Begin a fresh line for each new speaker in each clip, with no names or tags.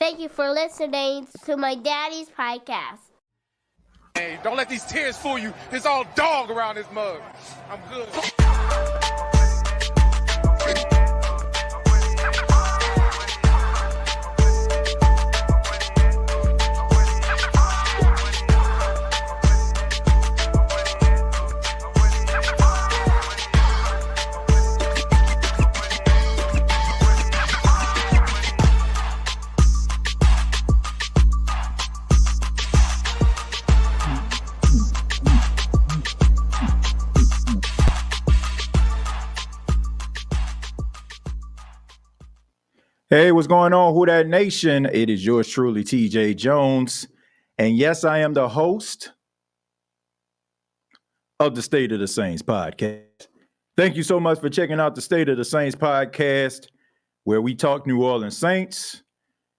Thank you for listening to my daddy's podcast.
Hey, don't let these tears fool you. There's all dog around this mug. I'm good.
Hey, what's going on, Who Dat Nation? It is yours truly, TJ Jones. And yes, I am the host of the State of the Saints podcast. Thank you so much for checking out the State of the Saints podcast, where we talk New Orleans Saints.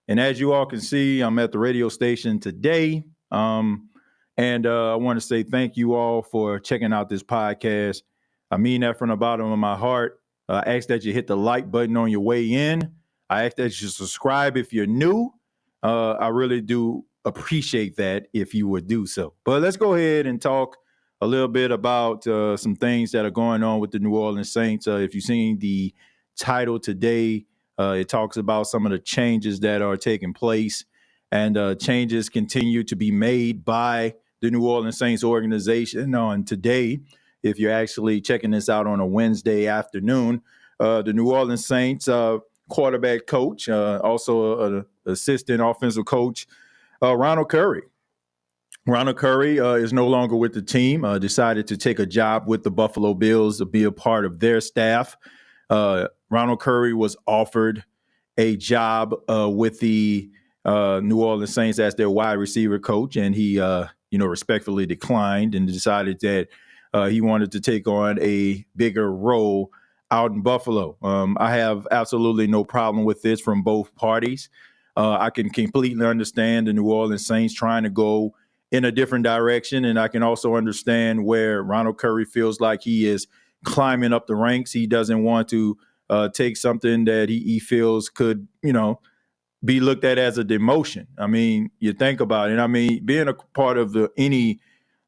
And as you all can see, I'm at the radio station today. And I want to say thank you all for checking out this podcast. I mean that from the bottom of my heart. I ask that you hit the like button on your way in. I ask that you subscribe if you're new. I really do appreciate that if you would do so. But let's go ahead and talk a little bit about some things that are going on with the New Orleans Saints. If you've seen the title today, it talks about some of the changes that are taking place, and changes continue to be made by the New Orleans Saints organization. On today, if you're actually checking this out on a Wednesday afternoon, the New Orleans Saints quarterback coach, also an assistant offensive coach, Ronald Curry. Ronald Curry is no longer with the team, decided to take a job with the Buffalo Bills to be a part of their staff. Ronald Curry was offered a job with the New Orleans Saints as their wide receiver coach, and he, respectfully declined and decided that he wanted to take on a bigger role out in Buffalo. I have absolutely no problem with this from both parties. I can completely understand the New Orleans Saints trying to go in a different direction, and I can also understand where Ronald Curry feels like he is climbing up the ranks. He doesn't want to take something that he feels could, be looked at as a demotion. I mean, you think about it. I mean, being a part of any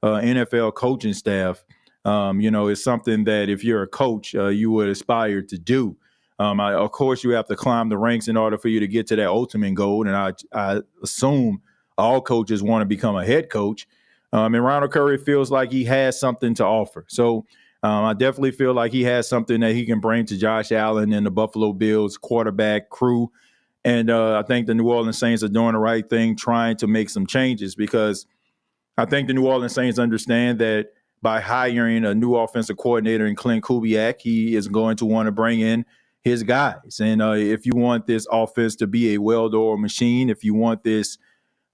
NFL coaching staff, it's something that if you're a coach, you would aspire to do. Of course, you have to climb the ranks in order for you to get to that ultimate goal. And I assume all coaches want to become a head coach. And Ronald Curry feels like he has something to offer. So I definitely feel like he has something that he can bring to Josh Allen and the Buffalo Bills quarterback crew. And I think the New Orleans Saints are doing the right thing, trying to make some changes, because I think the New Orleans Saints understand that by hiring a new offensive coordinator in Klint Kubiak, he is going to want to bring in his guys. And if you want this offense to be a well-oiled machine, if you want this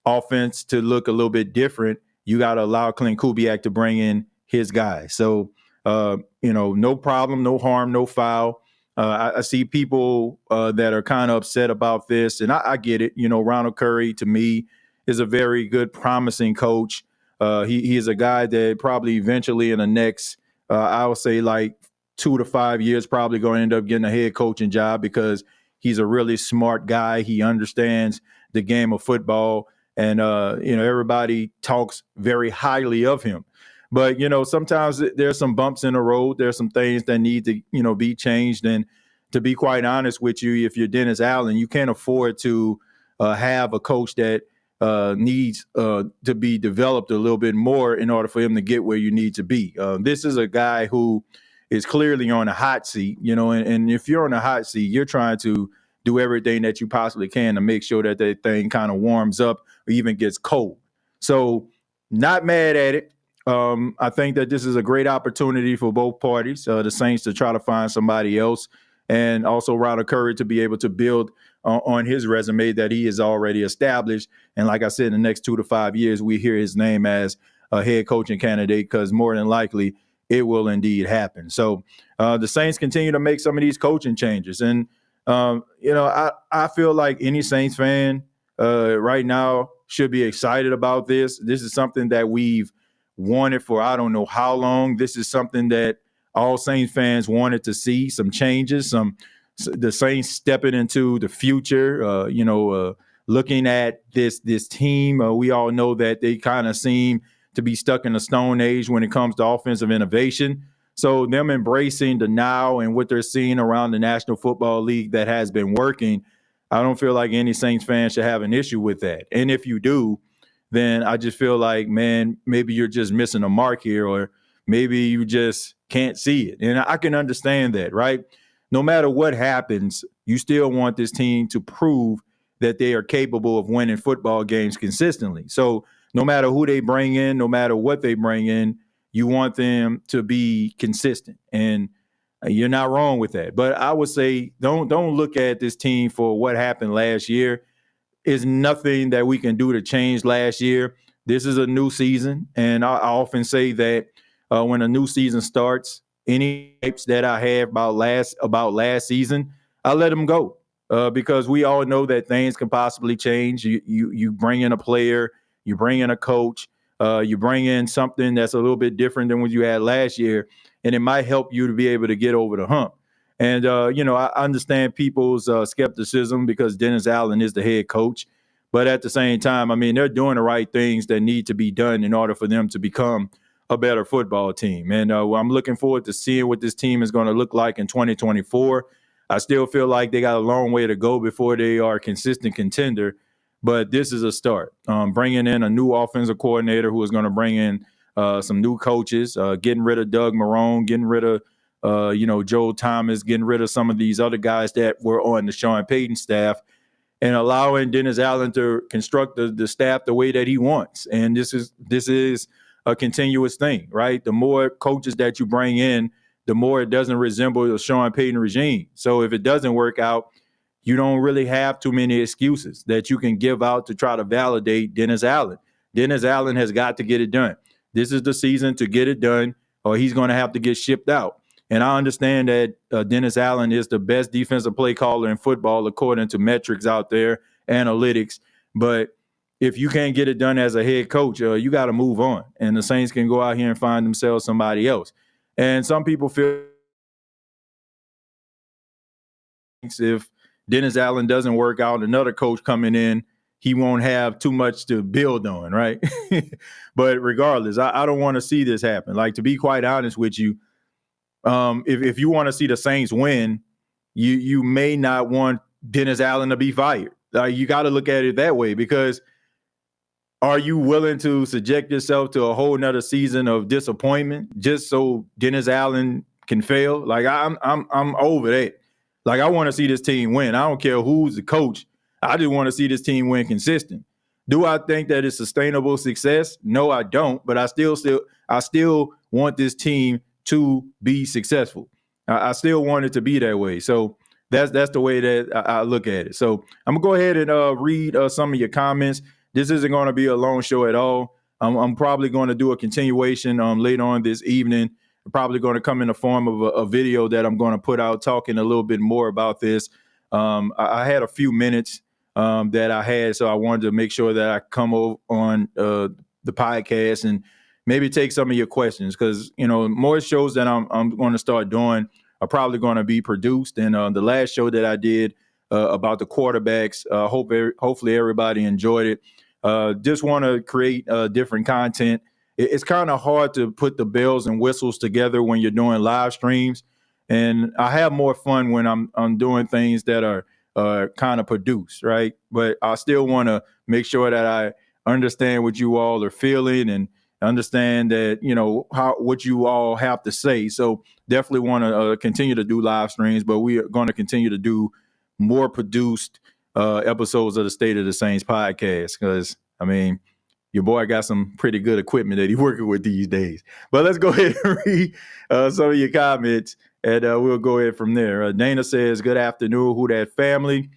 offense to look a little bit different, you got to allow Klint Kubiak to bring in his guys. So, no problem, no harm, no foul. I see people that are kind of upset about this, and I get it. Ronald Curry, to me, is a very good, promising coach. He is a guy that probably eventually in the next, I would say like 2 to 5 years, probably going to end up getting a head coaching job, because he's a really smart guy. He understands the game of football, and, everybody talks very highly of him. But, sometimes there's some bumps in the road. There's some things that need to, be changed. And to be quite honest with you, if you're Dennis Allen, you can't afford to have a coach that needs to be developed a little bit more in order for him to get where you need to be. This is a guy who is clearly on a hot seat, and if you're on a hot seat, you're trying to do everything that you possibly can to make sure that thing kind of warms up or even gets cold. So not mad at it. I think that this is a great opportunity for both parties, the Saints to try to find somebody else, and also Ronald Curry to be able to build on his resume that he has already established. And like I said, in the next 2 to 5 years, we hear his name as a head coaching candidate, because more than likely it will indeed happen. So the Saints continue to make some of these coaching changes. And, I feel like any Saints fan right now should be excited about this. This is something that we've wanted for I don't know how long. This is something that all Saints fans wanted to see, some changes, the Saints stepping into the future, looking at this team, we all know that they kind of seem to be stuck in the Stone Age when it comes to offensive innovation. So them embracing the now and what they're seeing around the National Football League that has been working, I don't feel like any Saints fan should have an issue with that. And if you do, then I just feel like, man, maybe you're just missing a mark here, or maybe you just can't see it. And I can understand that, right? No matter what happens, you still want this team to prove that they are capable of winning football games consistently. So no matter who they bring in, no matter what they bring in, you want them to be consistent. And you're not wrong with that. But I would say don't look at this team for what happened last year. Is nothing that we can do to change last year. This is a new season, and I often say that when a new season starts, any types that I have about last season, I let them go because we all know that things can possibly change. You bring in a player, you bring in a coach, you bring in something that's a little bit different than what you had last year, and it might help you to be able to get over the hump. And, I understand people's skepticism because Dennis Allen is the head coach. But at the same time, I mean, they're doing the right things that need to be done in order for them to become a better football team. And I'm looking forward to seeing what this team is going to look like in 2024. I still feel like they got a long way to go before they are a consistent contender. But this is a start. Bringing in a new offensive coordinator who is going to bring in some new coaches, getting rid of Doug Marrone, getting rid of Joe Thomas, getting rid of some of these other guys that were on the Sean Payton staff, and allowing Dennis Allen to construct the staff the way that he wants. And this is a continuous thing, right? The more coaches that you bring in, the more it doesn't resemble the Sean Payton regime. So if it doesn't work out, you don't really have too many excuses that you can give out to try to validate Dennis Allen. Dennis Allen has got to get it done. This is the season to get it done, or he's going to have to get shipped out. And I understand that Dennis Allen is the best defensive play caller in football, according to metrics out there, analytics. But if you can't get it done as a head coach, you got to move on. And the Saints can go out here and find themselves somebody else. And some people feel if Dennis Allen doesn't work out, another coach coming in, he won't have too much to build on, right? But regardless, I don't want to see this happen. Like, to be quite honest with you, if you want to see the Saints win, you may not want Dennis Allen to be fired. You got to look at it that way, because are you willing to subject yourself to a whole nother season of disappointment just so Dennis Allen can fail? Like, I'm over that. Like, I want to see this team win. I don't care who's the coach. I just want to see this team win consistent. Do I think that it's sustainable success? No, I don't. But I still want this team to be successful. I still want it to be that way. So that's the way that I look at it. So I'm gonna go ahead and read some of your comments. This isn't going to be a long show at all. I'm probably going to do a continuation later on this evening. I'm probably going to come in the form of a video that I'm going to put out talking a little bit more about this. I had a few minutes that I had, so I wanted to make sure that I come over on the podcast and maybe take some of your questions, because, more shows that I'm going to start doing are probably going to be produced. And the last show that I did about the quarterbacks, hopefully everybody enjoyed it. Just want to create different content. It's kind of hard to put the bells and whistles together when you're doing live streams. And I have more fun when I'm doing things that are kind of produced, right? But I still want to make sure that I understand what you all are feeling and understand that, what you all have to say. So definitely want to continue to do live streams, but we are going to continue to do more produced episodes of the State of the Saints podcast, because, your boy got some pretty good equipment that he's working with these days. But let's go ahead and read some of your comments, and we'll go ahead from there. Dana says, good afternoon, Who Dat family.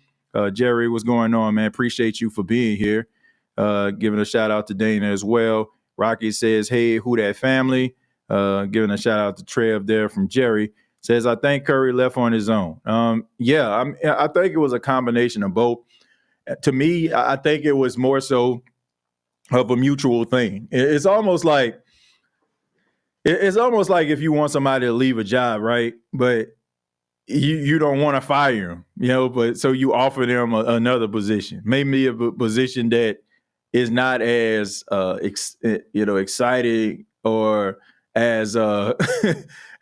Jerry, what's going on, man? Appreciate you for being here. Giving a shout out to Dana as well. Rocky says, hey, Who Dat family. Giving a shout out to Trev there from Jerry. Says, I think Curry left on his own. I think it was a combination of both. To me, I think it was more so of a mutual thing. It's almost like if you want somebody to leave a job, right? But you don't want to fire him, but so you offer them another position, maybe a position that is not as exciting or as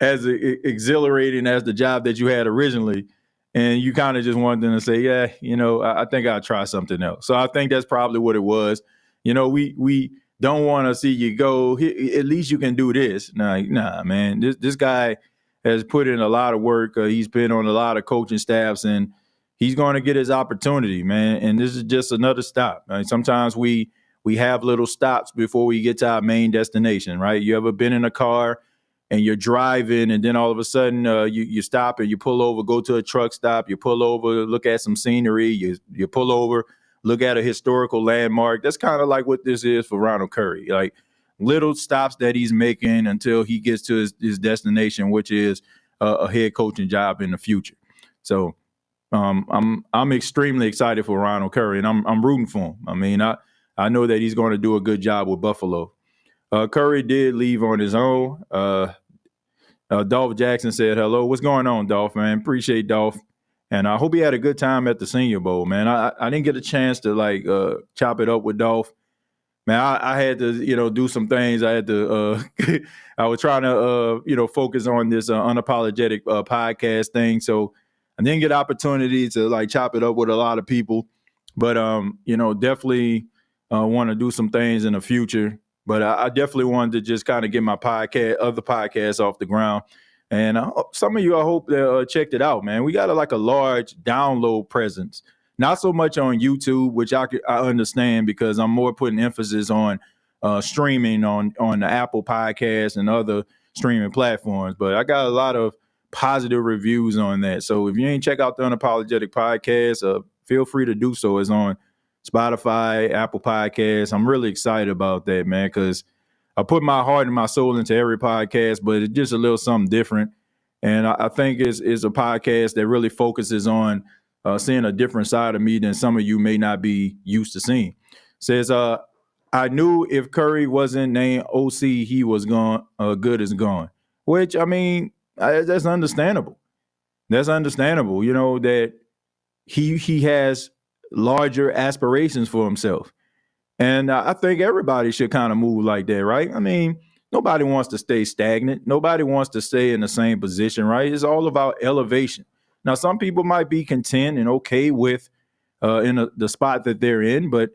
as exhilarating as the job that you had originally, and you kind of just want them to say, yeah, I think I'll try something else. So I think that's probably what it was. We don't want to see you go. At least you can do this. Nah, man. This guy has put in a lot of work. He's been on a lot of coaching staffs, and he's going to get his opportunity, man. And this is just another stop. Right? Sometimes we have little stops before we get to our main destination, right? You ever been in a car and you're driving, and then all of a sudden you stop and you pull over, go to a truck stop, you pull over, look at some scenery, you pull over, look at a historical landmark. That's kind of like what this is for Ronald Curry. Like, little stops that he's making until he gets to his destination, which is a head coaching job in the future. So I'm extremely excited for Ronald Curry, and I'm rooting for him. I mean, I know that he's going to do a good job with Buffalo. Curry did leave on his own. Dolph Jackson said hello. What's going on, Dolph, man? Appreciate Dolph. And I hope he had a good time at the Senior Bowl, man. I didn't get a chance to chop it up with Dolph. Man, I had to, do some things. I had to, I was trying to, focus on this unapologetic podcast thing. So I didn't get opportunity to chop it up with a lot of people, but, definitely want to do some things in the future. But I definitely wanted to just kind of get my other podcasts off the ground. And some of you, I hope that checked it out, man. We got a large download presence. Not so much on YouTube, which I understand because I'm more putting emphasis on streaming on the Apple Podcasts and other streaming platforms. But I got a lot of positive reviews on that. So if you ain't check out the Unapologetic Podcast, feel free to do so. It's on Spotify, Apple Podcasts. I'm really excited about that, man, because I put my heart and my soul into every podcast, but it's just a little something different. And I think it's a podcast that really focuses on seeing a different side of me than some of you may not be used to seeing. Says, I knew if Curry wasn't named OC, he was gone. Good as gone. Which, I mean, that's understandable. That's understandable, that he has larger aspirations for himself. And I think everybody should kind of move like that, right? I mean, nobody wants to stay stagnant. Nobody wants to stay in the same position, right? It's all about elevation. Now, some people might be content and okay with the spot that they're in, but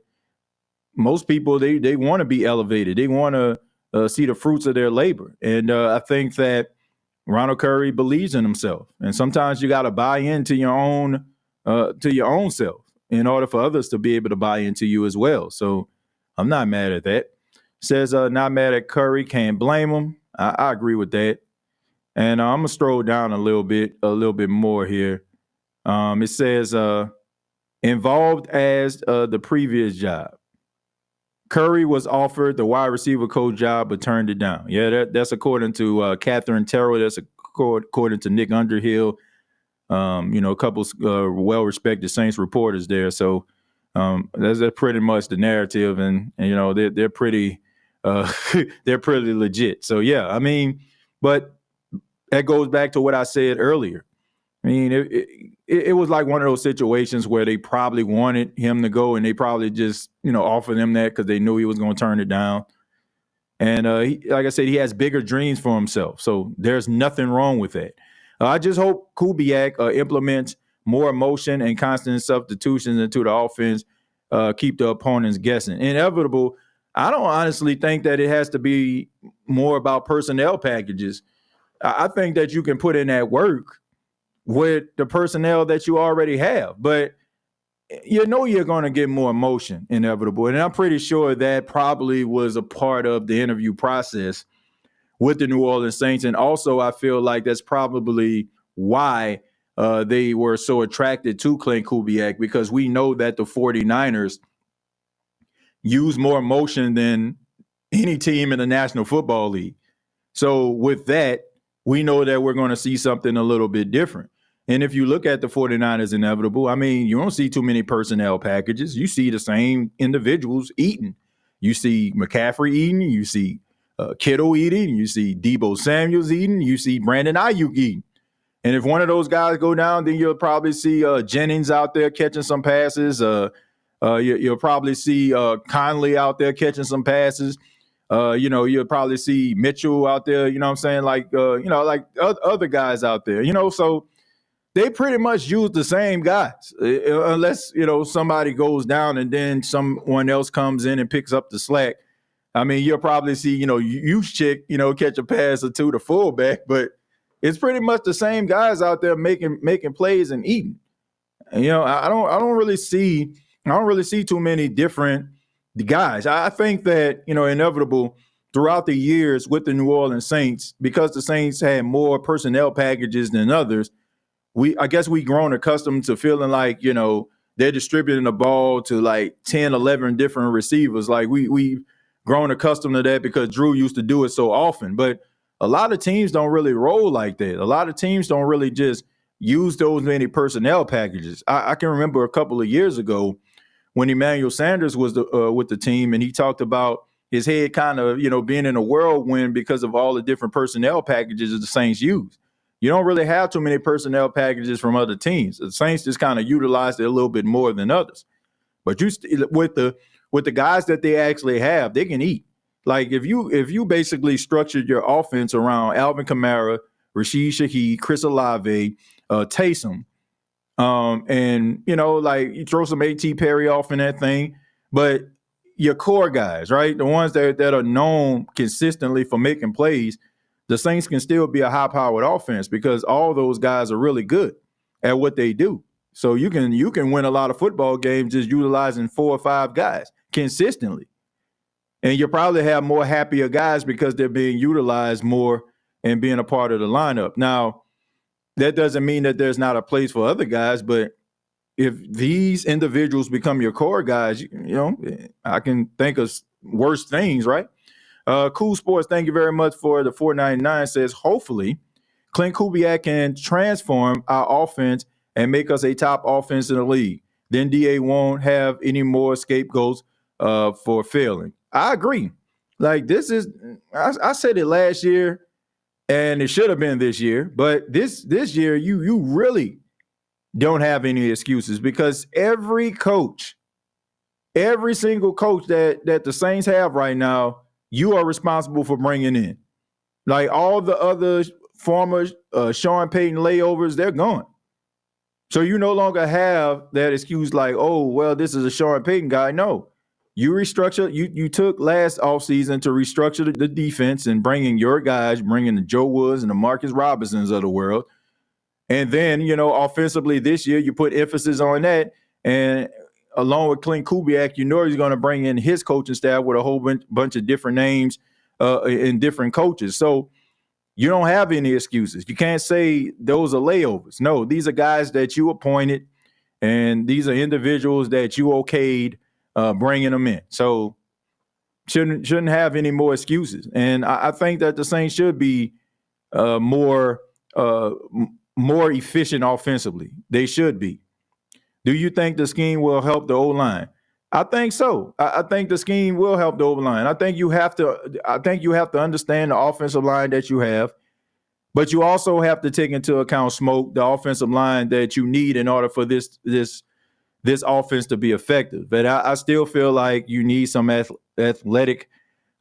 most people, they want to be elevated. They want to see the fruits of their labor. And I think that Ronald Curry believes in himself. And sometimes you got to buy into your own self in order for others to be able to buy into you as well. So I'm not mad at that. Says not mad at Curry, can't blame him. I agree with that. And I'm gonna stroll down a little bit more here. It says involved as the previous job. Curry was offered the wide receiver coach job, but turned it down. Yeah, that's according to Catherine Terrell. That's according to Nick Underhill. A couple well-respected Saints reporters there. So that's pretty much the narrative, and they're pretty they're pretty legit. So yeah, I mean, but that goes back to what I said earlier. I mean, it was like one of those situations where they probably wanted him to go, and they probably just offered him that because they knew he was going to turn it down. And like I said, he has bigger dreams for himself. So there's nothing wrong with that. I just hope Kubiak implements more emotion and constant substitutions into the offense, keep the opponents guessing. Inevitable. I don't honestly think that it has to be more about personnel packages. I think that you can put in that work with the personnel that you already have, but you're going to get more emotion, inevitable. And I'm pretty sure that probably was a part of the interview process with the New Orleans Saints. And also, I feel like that's probably why they were so attracted to Klint Kubiak, because we know that the 49ers use more emotion than any team in the National Football League. So with that, we know that we're going to see something a little bit different. And if you look at the 49ers inevitable, I mean, you don't see too many personnel packages. You see the same individuals eating. You see McCaffrey eating. You see Kittle eating. You see Deebo Samuels eating. You see Brandon Ayuk eating. And if one of those guys go down, then you'll probably see Jennings out there catching some passes. You'll probably see Conley out there catching some passes. You'll probably see Mitchell out there, you know what I'm saying? Like other guys out there, so they pretty much use the same guys unless, somebody goes down and then someone else comes in and picks up the slack. I mean, you'll probably see, Juszczyk, catch a pass or two to fullback, but it's pretty much the same guys out there making plays and eating. And, I don't really see too many different guys. I think that, inevitable throughout the years with the New Orleans Saints, because the Saints had more personnel packages than others, I guess we grown accustomed to feeling like, they're distributing the ball to like 10, 11 different receivers. Like we've grown accustomed to that because Drew used to do it so often. But a lot of teams don't really roll like that. A lot of teams don't really just use those many personnel packages. I can remember a couple of years ago when Emmanuel Sanders was with the team, and he talked about his head kind of, being in a whirlwind because of all the different personnel packages that the Saints use. You don't really have too many personnel packages from other teams. The Saints just kind of utilize it a little bit more than others. But with the guys that they actually have, they can eat. Like if you basically structured your offense around Alvin Kamara, Rashid Shaheed, Chris Olave, Taysom, and like you throw some A.T. Perry off in that thing, but your core guys, right, the ones that are known consistently for making plays, the Saints can still be a high-powered offense because all those guys are really good at what they do. So you can win a lot of football games just utilizing 4 or 5 guys consistently. And you'll probably have more happier guys because they're being utilized more and being a part of the lineup. Now, that doesn't mean that there's not a place for other guys, but if these individuals become your core guys, I can think of worse things, right? Cool Sports, thank you very much for the $4.99. Says, hopefully, Klint Kubiak can transform our offense and make us a top offense in the league. Then DA won't have any more scapegoats for failing. I agree. Like this is, I said it last year, and it should have been this year. But this year, you really don't have any excuses because every single coach that the Saints have right now, you are responsible for bringing in. Like all the other former Sean Payton layovers, they're gone. So you no longer have that excuse like, oh, well, this is a Sean Payton guy. No. You restructure. You took last offseason to restructure the defense and bringing your guys, bringing the Joe Woods and the Marcus Robinsons of the world. And then, offensively this year, you put emphasis on that. And along with Klint Kubiak, he's going to bring in his coaching staff with a whole bunch of different names and different coaches. So you don't have any excuses. You can't say those are layovers. No, these are guys that you appointed, and these are individuals that you okayed bringing them in. So shouldn't have any more excuses. And I think that the Saints should be more efficient offensively. They should be. Do you think the scheme will help the O-line? I think so. I think the scheme will help the O-line. I think you have to understand the offensive line that you have, but you also have to take into account Smoke, the offensive line that you need in order for this offense to be effective. But I still feel like you need some athletic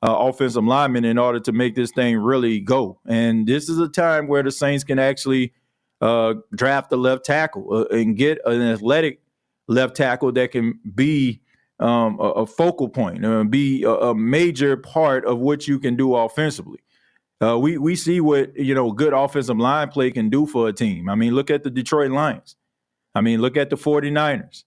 offensive linemen in order to make this thing really go. And this is a time where the Saints can actually draft a left tackle and get an athletic left tackle that can be a focal point, be a major part of what you can do offensively. We see what good offensive line play can do for a team. I mean, look at the Detroit Lions. I mean, look at the 49ers.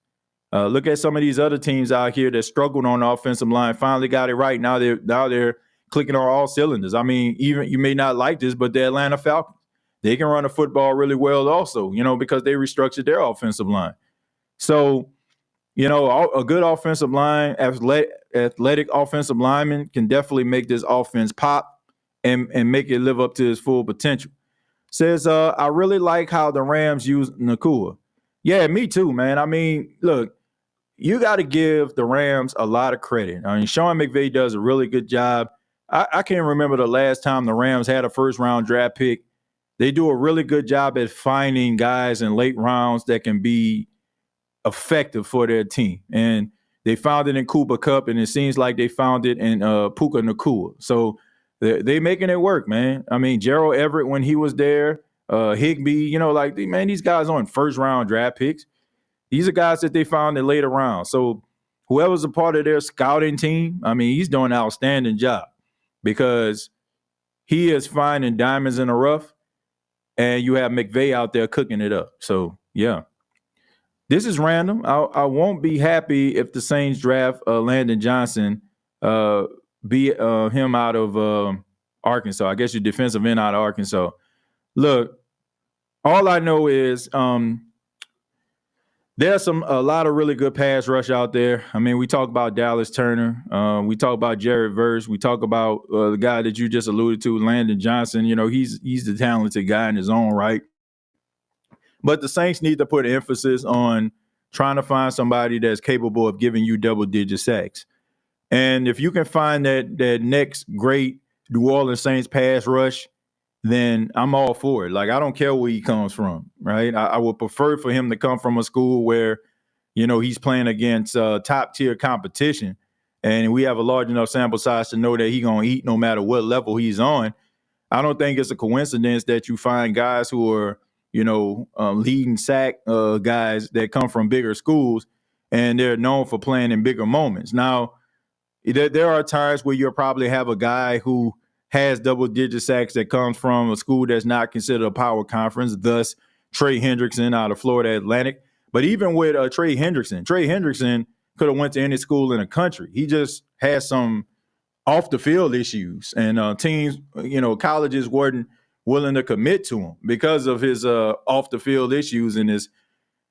Look at some of these other teams out here that struggled on the offensive line, finally got it right. Now they're clicking on all cylinders. I mean, even you may not like this, but the Atlanta Falcons, they can run the football really well also, because they restructured their offensive line. So, a good offensive line, athletic offensive lineman can definitely make this offense pop and make it live up to its full potential. Says, I really like how the Rams use Nakua. Yeah, me too, man. I mean, look, you got to give the Rams a lot of credit. I mean, Sean McVay does a really good job. I can't remember the last time the Rams had a first-round draft pick they do a really good job at finding guys in late rounds that can be effective for their team. And they found it in Cooper Kupp, and it seems like they found it in Puka Nacua. So they making it work, man. I mean, Gerald Everett when he was there, Higbee, these guys aren't first-round draft picks. These are guys that they found in later rounds. So whoever's a part of their scouting team, I mean, he's doing an outstanding job because he is finding diamonds in the rough, and you have McVay out there cooking it up. So, yeah. This is random. I won't be happy if the Saints draft Landon Johnson, be him out of Arkansas. I guess your defensive end out of Arkansas. Look, all I know is there's a lot of really good pass rush out there. I mean, we talk about Dallas Turner. We talk about Jared Verse. We talk about the guy that you just alluded to, Landon Johnson. He's the talented guy in his own right. But the Saints need to put emphasis on trying to find somebody that's capable of giving you double-digit sacks. And if you can find that next great New Orleans Saints pass rush, then I'm all for it. Like, I don't care where he comes from, right? I would prefer for him to come from a school where, he's playing against top-tier competition, and we have a large enough sample size to know that he's going to eat no matter what level he's on. I don't think it's a coincidence that you find guys who are leading sack guys that come from bigger schools, and they're known for playing in bigger moments. Now, there are times where you'll probably have a guy who has double-digit sacks that comes from a school that's not considered a power conference, thus Trey Hendrickson out of Florida Atlantic. But even with Trey Hendrickson could have went to any school in the country. He just has some off-the-field issues, and teams, colleges weren't willing to commit to him because of his off the field issues and his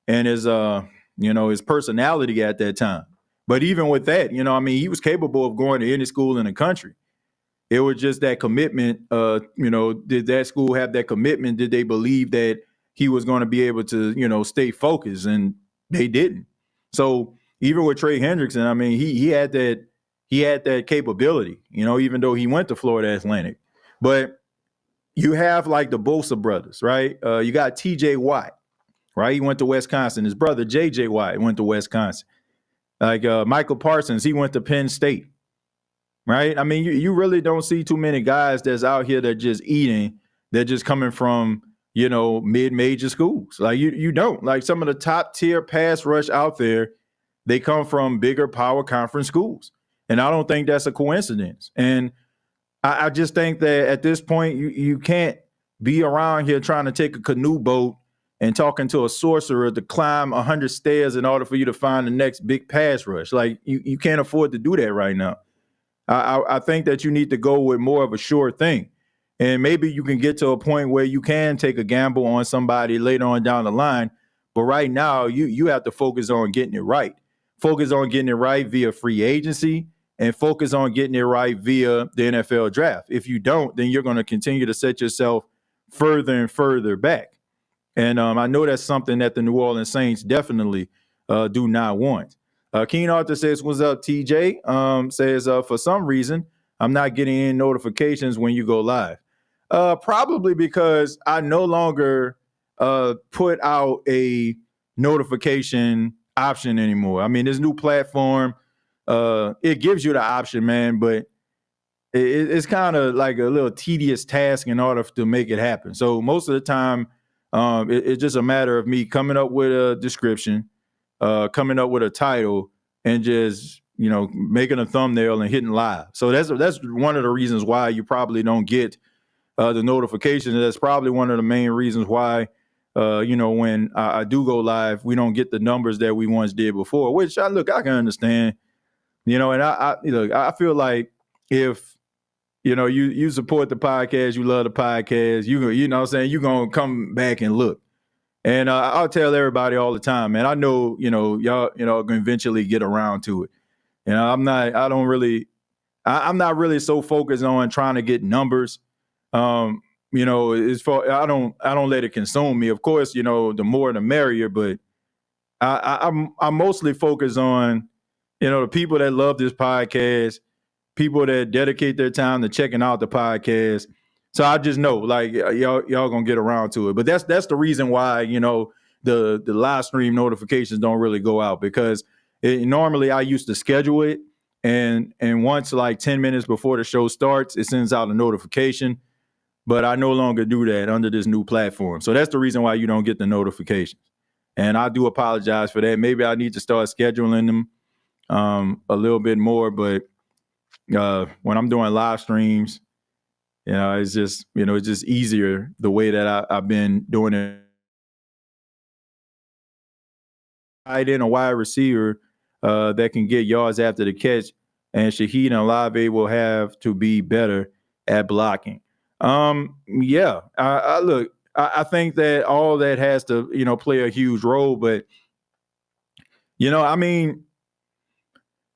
his personality at that time. But even with that, he was capable of going to any school in the country. It was just that commitment. Did that school have that commitment? Did they believe that he was going to be able to, stay focused? And they didn't. So even with Trey Hendrickson, he had that capability, even though he went to Florida Atlantic. But you have like the Bosa brothers, right? You got T.J. Watt, right? He went to Wisconsin. His brother, J.J. Watt, went to Wisconsin. Like Michael Parsons, he went to Penn State, right? I mean, you really don't see too many guys that's out here that just eating, they're just coming from, mid-major schools. Like you don't. Like some of the top-tier pass rush out there, they come from bigger power conference schools. And I don't think that's a coincidence. And I just think that at this point, you can't be around here trying to take a canoe boat and talking to a sorcerer to climb 100 stairs in order for you to find the next big pass rush. Like, you can't afford to do that right now. I think that you need to go with more of a sure thing. And maybe you can get to a point where you can take a gamble on somebody later on down the line. But right now, you have to focus on getting it right. Focus on getting it right via free agency, and focus on getting it right via the NFL draft. If you don't, then you're going to continue to set yourself further and further back. And I know that's something that the New Orleans Saints definitely do not want. Keen Arthur says, what's up, TJ? Says, for some reason, I'm not getting any notifications when you go live. Probably because I no longer put out a notification option anymore. I mean, this new platform, it gives you the option, man, but it's kind of like a little tedious task in order to make it happen. So most of the time, it's just a matter of me coming up with a description, coming up with a title, and just, making a thumbnail and hitting live. So that's one of the reasons why you probably don't get the notifications. That's probably one of the main reasons why, when I do go live, we don't get the numbers that we once did before, which I can understand. And I feel like if, you support the podcast, you love the podcast, you know what I'm saying, you're going to come back and look. And I'll tell everybody all the time, man, I know, y'all, going to eventually get around to it. I'm not really so focused on trying to get numbers. As far, I don't let it consume me. Of course, the more the merrier, but I'm mostly focused on, the people that love this podcast, people that dedicate their time to checking out the podcast, So I just know, like, y'all gonna get around to it. But that's the reason why, the live stream notifications don't really go out, because normally I used to schedule it, and once like 10 minutes before the show starts, it sends out a notification. But I no longer do that under this new platform. So that's the reason why you don't get the notifications. And I do apologize for that. Maybe I need to start scheduling them a little bit more. But when I'm doing live streams, it's just easier the way that I've been doing it. Tight end, a wide receiver that can get yards after the catch, and Shaheed and Olave will have to be better at blocking. Yeah, I think that all that has to, play a huge role, but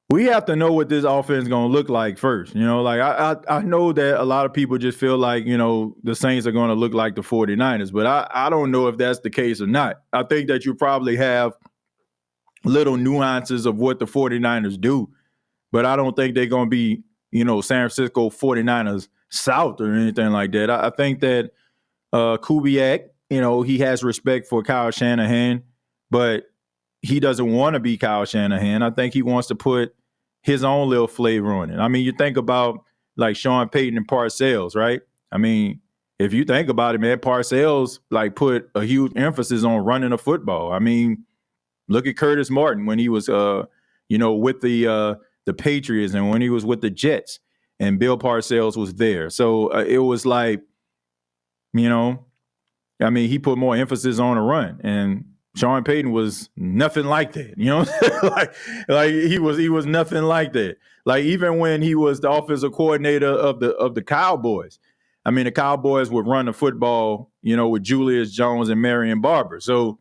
we have to know what this offense is going to look like first. I know that a lot of people just feel like, the Saints are going to look like the 49ers, but I don't know if that's the case or not. I think that you probably have little nuances of what the 49ers do, but I don't think they're going to be, San Francisco 49ers South or anything like that. I think that Kubiak, he has respect for Kyle Shanahan, but he doesn't want to be Kyle Shanahan. I think he wants to put his own little flavor on it. I mean, you think about like Sean Payton and Parcells, right? I mean, if you think about it, man, Parcells like put a huge emphasis on running the football. I mean, look at Curtis Martin when he was, with the Patriots, and when he was with the Jets, and Bill Parcells was there. So it was like, he put more emphasis on a run, and Sean Payton was nothing like that. like he was nothing like that. Like even when he was the offensive coordinator of the Cowboys, the Cowboys would run the football, with Julius Jones and Marion Barber. So,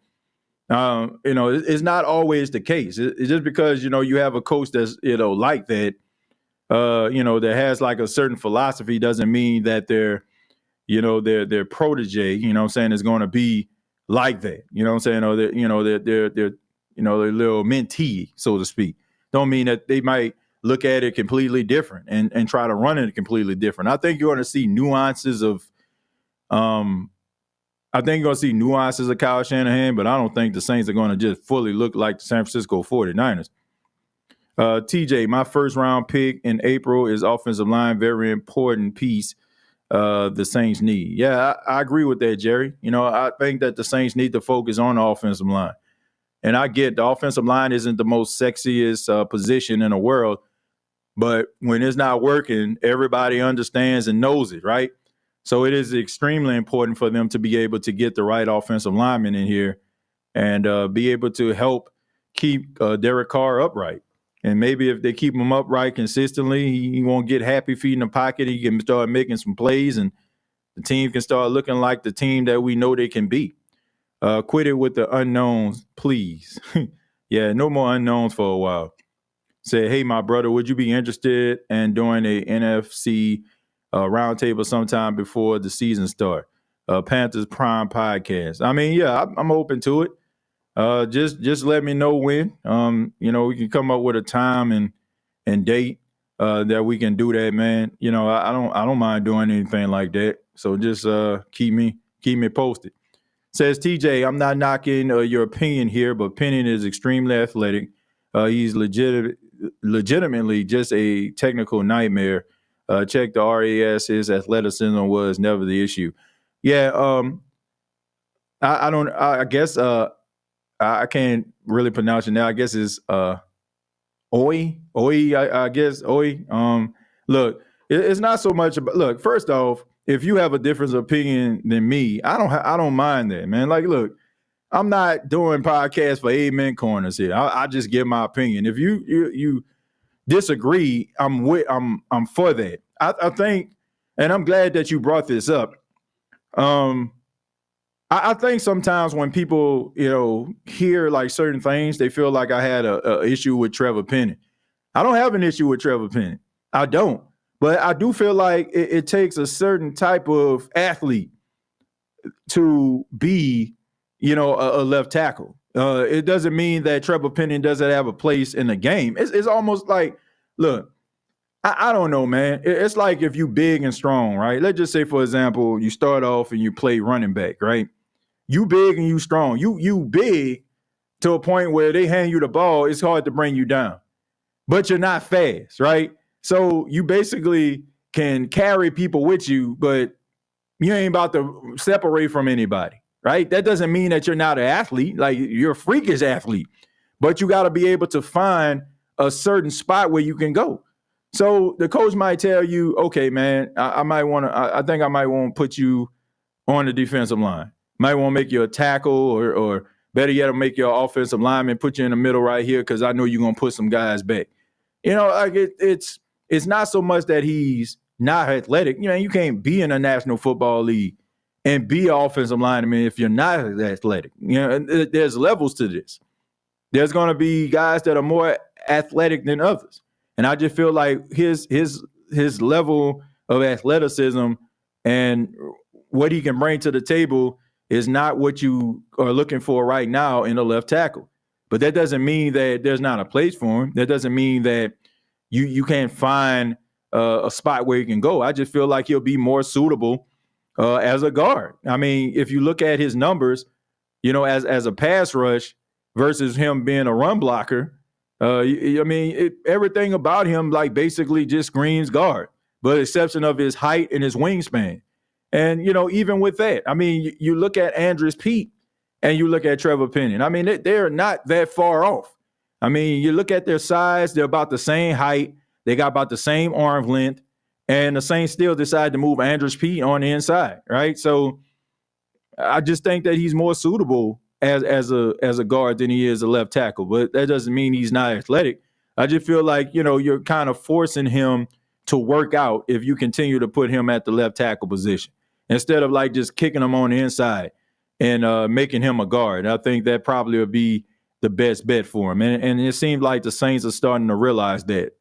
it's not always the case. It's just because, you have a coach that's, like that, that has like a certain philosophy doesn't mean that their protege, is going to be like that. Or their little mentee, so to speak. Don't mean that they might look at it completely different and try to run it completely different. I think you're going to see nuances of Kyle Shanahan, but I don't think the Saints are going to just fully look like the San Francisco 49ers. TJ, my first round pick in April is offensive line, very important piece the Saints need. Yeah, I agree with that, Jerry. I think that the Saints need to focus on the offensive line. And I get the offensive line isn't the most sexiest position in the world, but when it's not working, everybody understands and knows it, right? So it is extremely important for them to be able to get the right offensive lineman in here and be able to help keep Derek Carr upright. And maybe if they keep him upright consistently, he won't get happy feet in the pocket. He can start making some plays, and the team can start looking like the team that we know they can be. Quit it with the unknowns, please. Yeah, no more unknowns for a while. Said, hey, my brother, would you be interested in doing a NFC roundtable sometime before the season start? Panthers Prime podcast. Yeah, I'm open to it. Just let me know when. We can come up with a time and date that we can do that, man. I don't mind doing anything like that. So just keep me posted. Says TJ, I'm not knocking your opinion here, but Penning is extremely athletic. He's legitimately just a technical nightmare. Check the RAS. His athleticism was never the issue. Yeah. I guess I can't really pronounce it now. I guess it's Oi. I guess Oi. Look, it's not so much about. Look, first off, if you have a different opinion than me, I don't mind that, man. Like, look, I'm not doing podcasts for amen corners here. I just give my opinion. If you disagree, I'm for that. I think, and I'm glad that you brought this up. I think sometimes when people, hear like certain things, they feel like I had a issue with Trevor Penning. I don't have an issue with Trevor Penning. I don't. But I do feel like it takes a certain type of athlete to be, a left tackle. It doesn't mean that Trevor Penning doesn't have a place in the game. It's almost like, look, I don't know, man. It's like if you big and strong, right? Let's just say, for example, you start off and you play running back, right? You big and you strong. You big to a point where they hand you the ball, it's hard to bring you down. But you're not fast, right? So you basically can carry people with you, but you ain't about to separate from anybody, right? That doesn't mean that you're not an athlete. Like, you're a freakish athlete, but you got to be able to find a certain spot where you can go. So the coach might tell you, okay, man, I might want to, I think I might want to put you on the defensive line. Might want to make you a tackle, or better yet, make your offensive lineman, put you in the middle right here because I know you're going to put some guys back. You know, like it's not so much that he's not athletic. You know, you can't be in a National Football League and be an offensive lineman if you're not athletic. You know, there's levels to this. There's going to be guys that are more athletic than others. And I just feel like his level of athleticism and what he can bring to the table is not what you are looking for right now in a left tackle. But that doesn't mean that there's not a place for him. That doesn't mean that you can't find a spot where he can go. I just feel like he'll be more suitable as a guard. I mean, if you look at his numbers, you know, as a pass rush versus him being a run blocker, I mean, everything about him, like, basically just screams guard, but exception of his height and his wingspan. And, you know, even with that, I mean, you look at Andres Pete and you look at Trevor Penning. I mean, they're not that far off. I mean, you look at their size, they're about the same height. They got about the same arm length. And the Saints still decided to move Andres Pete on the inside, right? So I just think that he's more suitable as a guard than he is a left tackle. But that doesn't mean he's not athletic. I just feel like, you know, you're kind of forcing him to work out if you continue to put him at the left tackle position instead of like just kicking him on the inside and making him a guard. I think that probably would be the best bet for him. And it seems like the Saints are starting to realize that.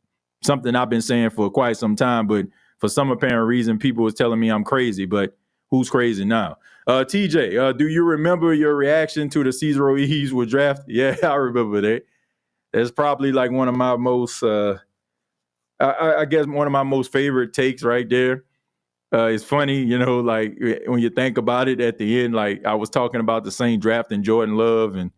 Something I've been saying for quite some time, but for some apparent reason, people was telling me I'm crazy, but who's crazy now? TJ, do you remember your reaction to the Cesar Ruiz was drafted? Yeah, I remember that. That's probably like one of my most, I guess one of my most favorite takes right there. It's funny, you know, like when you think about it at the end, like I was talking about the Saints drafting Jordan Love and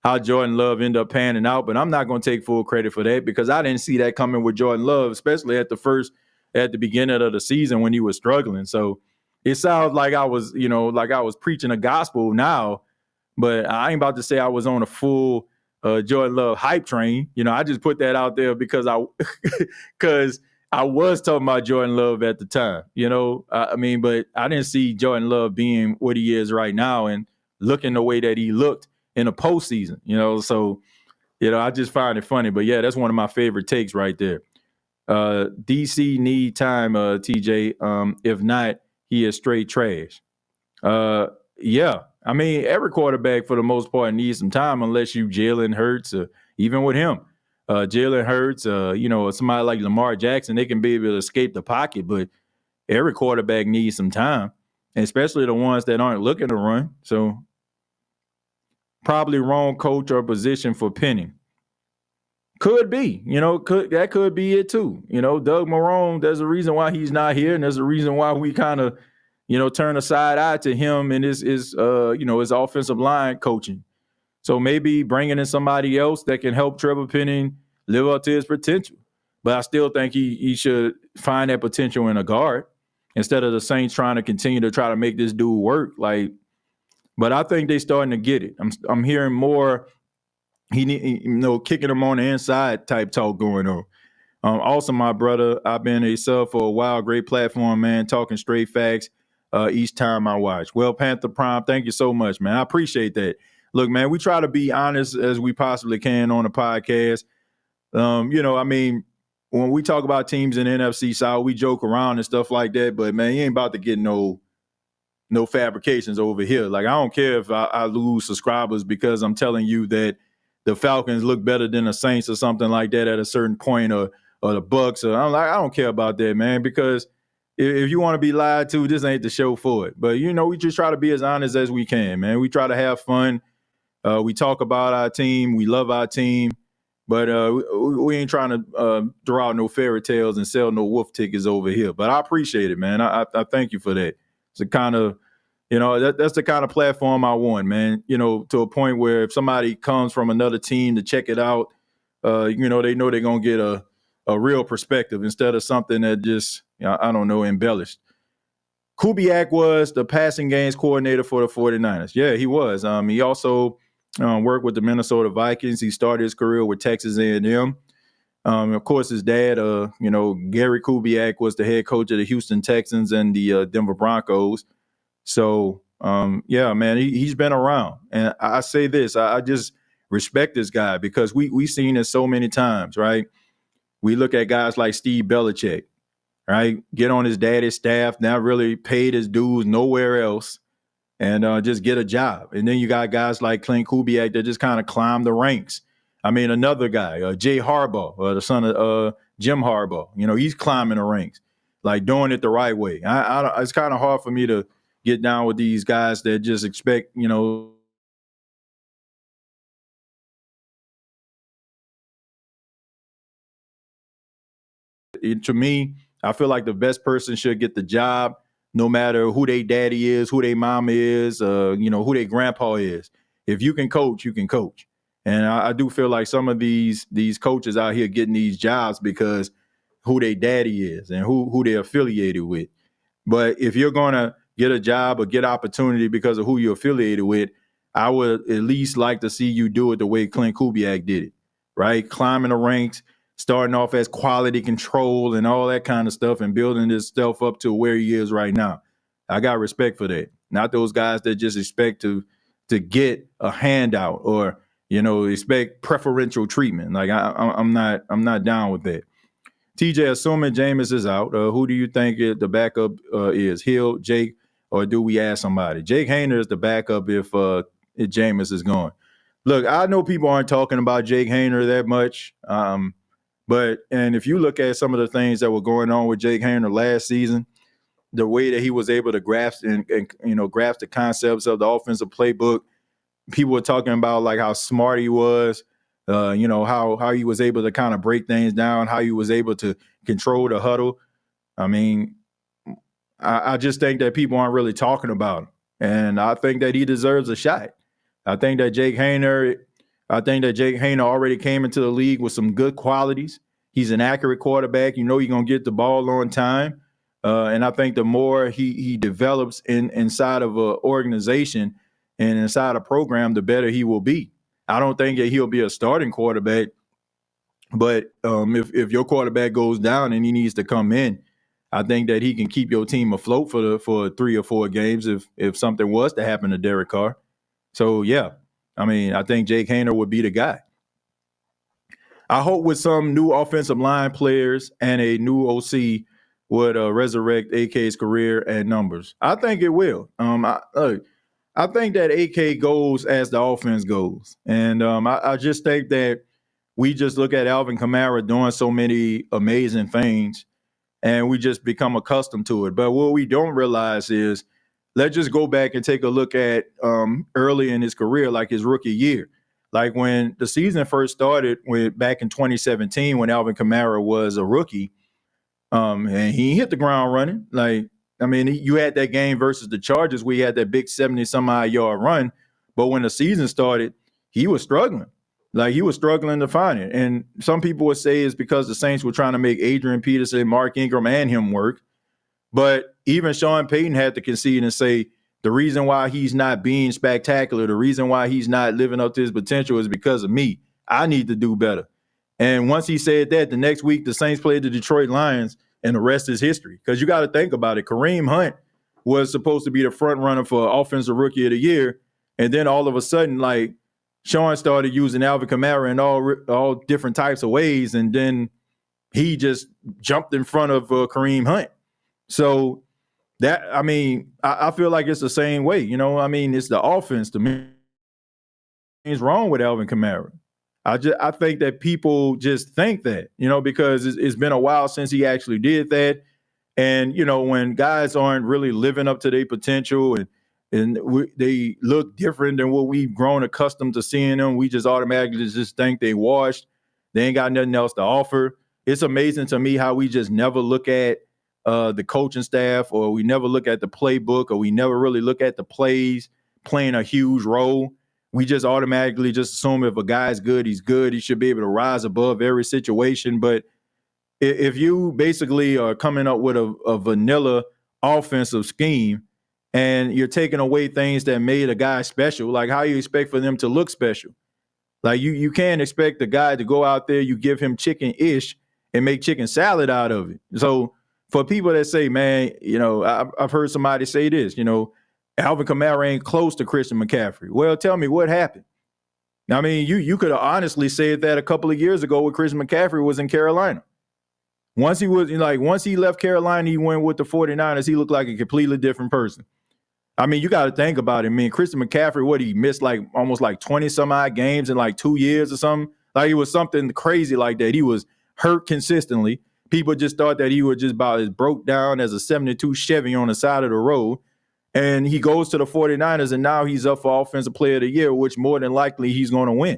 how Jordan Love ended up panning out, but I'm not going to take full credit for that because I didn't see that coming with Jordan Love, especially at the beginning of the season when he was struggling. So it sounds like I was, you know, like I was preaching a gospel now, but I ain't about to say I was on a full Jordan Love hype train. You know, I just put that out there because I was talking about Jordan Love at the time, you know. I mean, but I didn't see Jordan Love being what he is right now and looking the way that he looked in the postseason, you know. So, you know, I just find it funny. But yeah, that's one of my favorite takes right there. DC need time, TJ. If not, he is straight trash. Yeah. I mean, every quarterback for the most part needs some time unless you Jalen Hurts, even with him. Jalen Hurts, you know, somebody like Lamar Jackson, they can be able to escape the pocket, but every quarterback needs some time, and especially the ones that aren't looking to run. So probably wrong coach or position for Penning. Could be, you know, that could be it too. You know, Doug Marrone, there's a reason why he's not here, and there's a reason why we kind of, you know, turn a side eye to him and his you know, his offensive line coaching. So maybe bringing in somebody else that can help Trevor Penning live up to his potential. But I still think he should find that potential in a guard instead of the Saints trying to continue to try to make this dude work. Like, but I think they're starting to get it. I'm hearing more, you know, kicking him on the inside type talk going on. Also, my brother, I've been a sub for a while. Great platform, man. Talking straight facts each time I watch. Well, Panther Prime, thank you so much, man. I appreciate that. Look, man, we try to be honest as we possibly can on the podcast. You know, I mean, when we talk about teams in the NFC South, we joke around and stuff like that. But, man, you ain't about to get no fabrications over here. Like, I don't care if I lose subscribers because I'm telling you that the Falcons look better than the Saints or something like that at a certain point, or the Bucks. Or I don't care about that, man, because if you want to be lied to, this ain't the show for it. But, you know, we just try to be as honest as we can, man. We try to have fun. We talk about our team. We love our team. But we ain't trying to throw out no fairy tales and sell no wolf tickets over here. But I appreciate it, man. I thank you for that. It's the kind of, that's the kind of platform I want, man. To a point where if somebody comes from another team to check it out, they know they're going to get a real perspective instead of something that just, I don't know, embellished. Kubiak was the passing games coordinator for the 49ers. Yeah, he was. He also worked with the Minnesota Vikings. He started his career with Texas A&M. Of course, his dad, Gary Kubiak, was the head coach of the Houston Texans and the Denver Broncos. So, yeah, man, he's been around. And I say this, I just respect this guy because we've seen it so many times, right? We look at guys like Steve Belichick, right? Get on his daddy's staff, not really paid his dues nowhere else, and just get a job. And then you got guys like Klint Kubiak that just kind of climb the ranks. I mean, another guy, Jay Harbaugh, the son of Jim Harbaugh, he's climbing the ranks, like doing it the right way. It's kind of hard for me to get down with these guys that just expect, to me, I feel like the best person should get the job, no matter who their daddy is, who their mama is, who their grandpa is. If you can coach, you can coach. And I do feel like some of these coaches out here getting these jobs because who their daddy is and who they're affiliated with. But if you're going to get a job or get opportunity because of who you're affiliated with, I would at least like to see you do it the way Klint Kubiak did it, right? Climbing the ranks, starting off as quality control and all that kind of stuff and building this stuff up to where he is right now. I got respect for that. Not those guys that just expect to get a handout or, expect preferential treatment. Like I'm not down with that. TJ, assuming Jameis is out, who do you think the backup is? Hill, Jake, or do we ask somebody? Jake Hayner is the backup if Jameis is gone. Look, I know people aren't talking about Jake Hayner that much, but if you look at some of the things that were going on with Jake Hayner last season, the way that he was able to grasp and grasp the concepts of the offensive playbook, people were talking about like how smart he was. How he was able to kind of break things down, how he was able to control the huddle. I mean, I just think that people aren't really talking about him. And I think that he deserves a shot. I think that Jake Hayner already came into the league with some good qualities. He's an accurate quarterback. You're going to get the ball on time. And I think the more he develops inside of an organization and inside a program, the better he will be. I don't think that he'll be a starting quarterback, but if your quarterback goes down and he needs to come in, I think that he can keep your team afloat for 3 or 4 games if something was to happen to Derek Carr. So, yeah, I think Jake Hayner would be the guy. I hope with some new offensive line players and a new OC would resurrect AK's career and numbers. I think it will. I think that AK goes as the offense goes. And I just think that we just look at Alvin Kamara doing so many amazing things and we just become accustomed to it. But what we don't realize is let's just go back and take a look at early in his career, like his rookie year. Like when the season first started back in 2017 when Alvin Kamara was a rookie, and he hit the ground running. You had that game versus the Chargers where he had that big 70-some-odd yard run. But when the season started, he was struggling. Like, he was struggling to find it. And some people would say it's because the Saints were trying to make Adrian Peterson, Mark Ingram, and him work. But even Sean Payton had to concede and say the reason why he's not being spectacular, the reason why he's not living up to his potential is because of me. I need to do better. And once he said that, the next week the Saints played the Detroit Lions, and the rest is history. Because you got to think about it. Kareem Hunt was supposed to be the front runner for Offensive Rookie of the Year, and then all of a sudden, like, Sean started using Alvin Kamara in all different types of ways, and then he just jumped in front of Kareem Hunt. So that, I feel like it's the same way. It's the offense to me. What's wrong with Alvin Kamara? I think that people just think that, because it's been a while since he actually did that. And, when guys aren't really living up to their potential and they look different than what we've grown accustomed to seeing them, we just automatically just think they washed. They ain't got nothing else to offer. It's amazing to me how we just never look at the coaching staff, or we never look at the playbook, or we never really look at the plays playing a huge role. We just automatically just assume if a guy's good, he's good. He should be able to rise above every situation. But if you basically are coming up with a vanilla offensive scheme and you're taking away things that made a guy special, like how you expect for them to look special? Like you can't expect the guy to go out there, you give him chicken-ish and make chicken salad out of it. So for people that say, man, I've heard somebody say this, Alvin Kamara ain't close to Christian McCaffrey. Well, tell me what happened. I mean, you could have honestly said that a couple of years ago when Christian McCaffrey was in Carolina. Once he left Carolina, he went with the 49ers, he looked like a completely different person. I mean, you got to think about it, man. Christian McCaffrey, he missed almost 20-some-odd games in 2 years or something? Like it was something crazy like that. He was hurt consistently. People just thought that he was just about as broke down as a 72 Chevy on the side of the road. And he goes to the 49ers, and now he's up for Offensive Player of the Year, which more than likely he's going to win.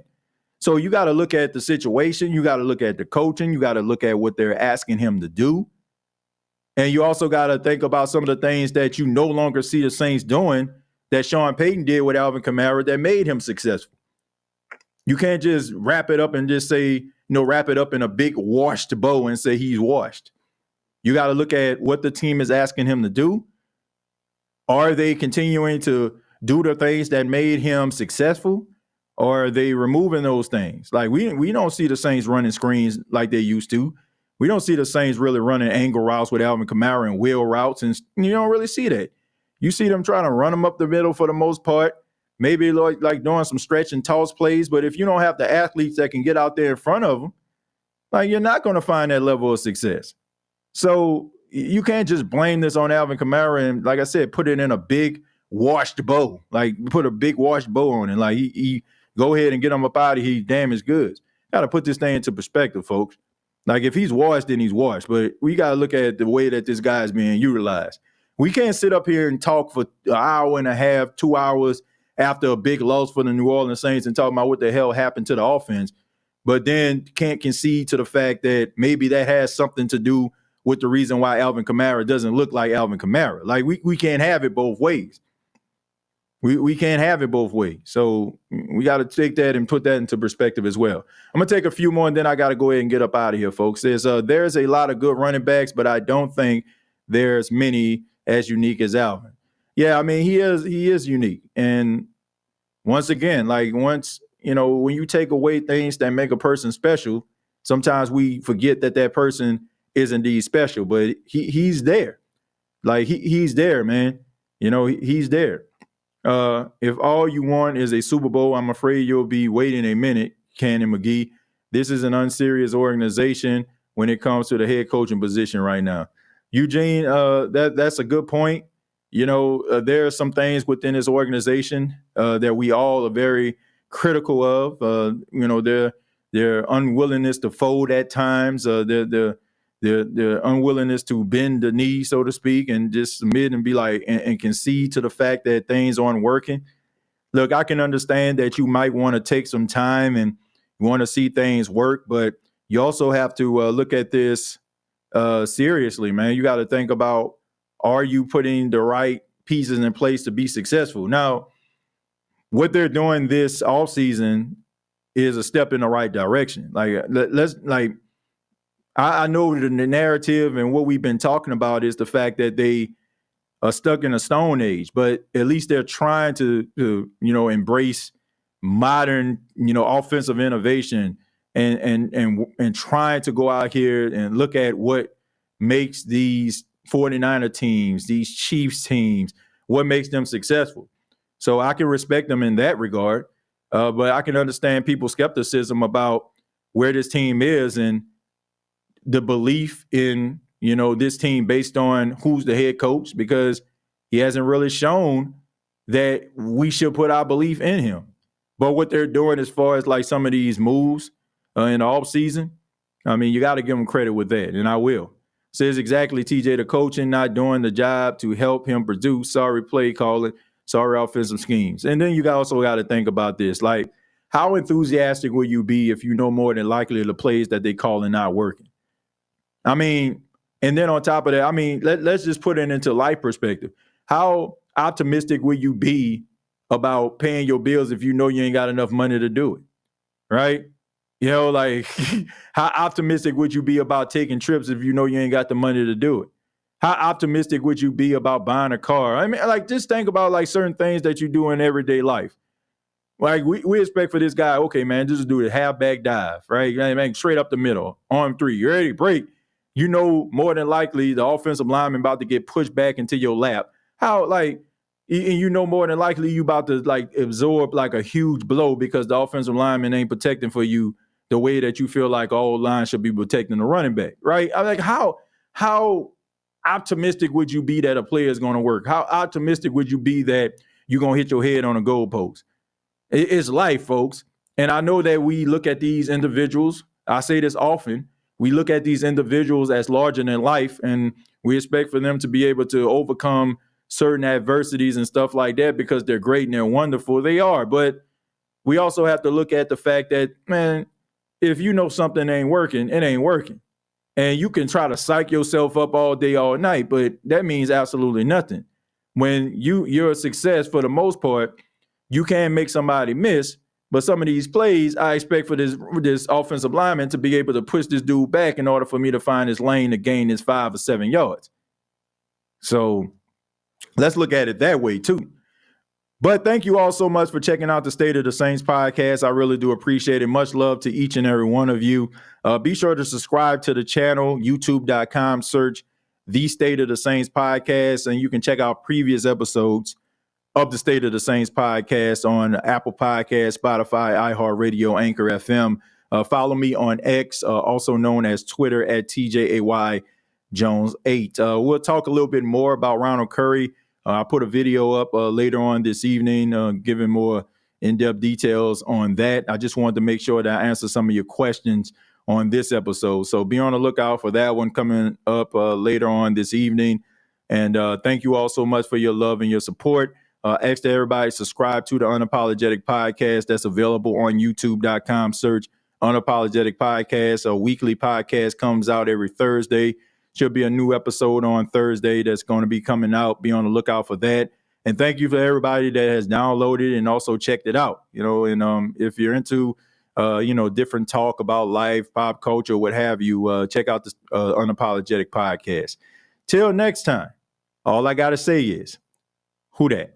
So you got to look at the situation. You got to look at the coaching. You got to look at what they're asking him to do. And you also got to think about some of the things that you no longer see the Saints doing that Sean Payton did with Alvin Kamara that made him successful. You can't just wrap it up and just say, wrap it up in a big washed bow and say he's washed. You got to look at what the team is asking him to do. Are they continuing to do the things that made him successful? Or are they removing those things? Like we don't see the Saints running screens like they used to. We don't see the Saints really running angle routes with Alvin Kamara and wheel routes, and you don't really see that. You see them trying to run them up the middle for the most part, maybe like doing some stretch and toss plays, but if you don't have the athletes that can get out there in front of them, you're not going to find that level of success. So you can't just blame this on Alvin Kamara and, like I said, put it in a big washed bow. Like put a big washed bow on it. Like he go ahead and get him up out of here, he damaged goods. Got to put this thing into perspective, folks. Like if he's washed, then he's washed. But we got to look at the way that this guy is being utilized. We can't sit up here and talk for an hour and a half, 2 hours after a big loss for the New Orleans Saints and talk about what the hell happened to the offense, but then can't concede to the fact that maybe that has something to do with the reason why Alvin Kamara doesn't look like Alvin Kamara. Like we can't have it both ways. We can't have it both ways. So we got to take that and put that into perspective as well. I'm going to take a few more, and then I got to go ahead and get up out of here, folks. There's a lot of good running backs, but I don't think there's many as unique as Alvin. Yeah, I mean, he is unique. And once again, when you take away things that make a person special, sometimes we forget that person is indeed special, but he's there. Like he's there, man. He's there. If all you want is a Super Bowl, I'm afraid you'll be waiting a minute, Cannon McGee. This is an unserious organization when it comes to the head coaching position right now. Eugene, that's a good point. There are some things within this organization that we all are very critical of. Their unwillingness to fold at times, their unwillingness to bend the knee, so to speak, and just submit and be like and concede to the fact that things aren't working. Look, I can understand that you might want to take some time and want to see things work, but you also have to look at this seriously, man. You got to think about, are you putting the right pieces in place to be successful? Now, what they're doing this offseason is a step in the right direction. I know the narrative and what we've been talking about is the fact that they are stuck in a stone age, but at least they're trying to embrace modern, offensive innovation and trying to go out here and look at what makes these 49er teams, these Chiefs teams, what makes them successful. So I can respect them in that regard, but I can understand people's skepticism about where this team is and the belief in, this team based on who's the head coach, because he hasn't really shown that we should put our belief in him. But what they're doing as far as like some of these moves in the offseason, I mean, you got to give them credit with that, and I will. Says exactly, TJ, the coaching not doing the job to help him produce. Sorry play calling, sorry offensive schemes. And then you also got to think about this. Like, how enthusiastic will you be if you know more than likely the plays that they call are not working? I mean, and then on top of that, I mean, let's just put it into life perspective. How optimistic will you be about paying your bills if you know you ain't got enough money to do it, right? You know, like how optimistic would you be about taking trips if you know you ain't got the money to do it? How optimistic would you be about buying a car? I mean, like, just think about like certain things that you do in everyday life. Like we expect for this guy, okay, man, just do a half-back dive, right? Man, straight up the middle, arm three, you ready, break. You know more than likely the offensive lineman about to get pushed back into your lap. How, like, and you know more than likely you about to, like, absorb, like, a huge blow because the offensive lineman ain't protecting for you the way that you feel like all line should be protecting the running back, right? I'm like, how optimistic would you be that a player is going to work? How optimistic would you be that you're going to hit your head on a goalpost? It's life, folks. And I know that we look at these individuals, I say this often, we look at these individuals as larger than life, and we expect for them to be able to overcome certain adversities and stuff like that because they're great and they're wonderful. They are. But we also have to look at the fact that, man, if you know something ain't working, it ain't working. And you can try to psych yourself up all day, all night, but that means absolutely nothing. When you're a success, for the most part, you can make somebody miss, but some of these plays, I expect for this offensive lineman to be able to push this dude back in order for me to find his lane to gain his 5 or 7 yards. So let's look at it that way too. But thank you all so much for checking out the State of the Saints podcast. I really do appreciate it. Much love to each and every one of you. Be sure to subscribe to the channel, youtube.com, search the State of the Saints podcast, and you can check out previous episodes of the State of the Saints podcast on Apple Podcasts, Spotify, iHeartRadio, Anchor FM. Follow me on X, also known as Twitter, at TJAY Jones 8. We'll talk a little bit more about Ronald Curry. I'll put a video up later on this evening, giving more in-depth details on that. I just wanted to make sure that I answer some of your questions on this episode. So be on the lookout for that one coming up later on this evening. And thank you all so much for your love and your support. Ask to everybody subscribe to the Unapologetic Podcast. That's available on youtube.com. Search Unapologetic Podcast. A weekly podcast comes out every Thursday. Should be a new episode on Thursday that's going to be coming out. Be on the lookout for that. And thank you for everybody that has downloaded and also checked it out. You know, and if you're into, different talk about life, pop culture, what have you, check out the Unapologetic Podcast. Till next time, all I got to say is, who dat?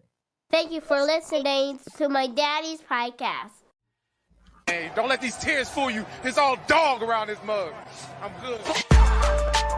Thank you for listening to my daddy's podcast.
Hey, don't let these tears fool you. There's all dog around this mug. I'm good.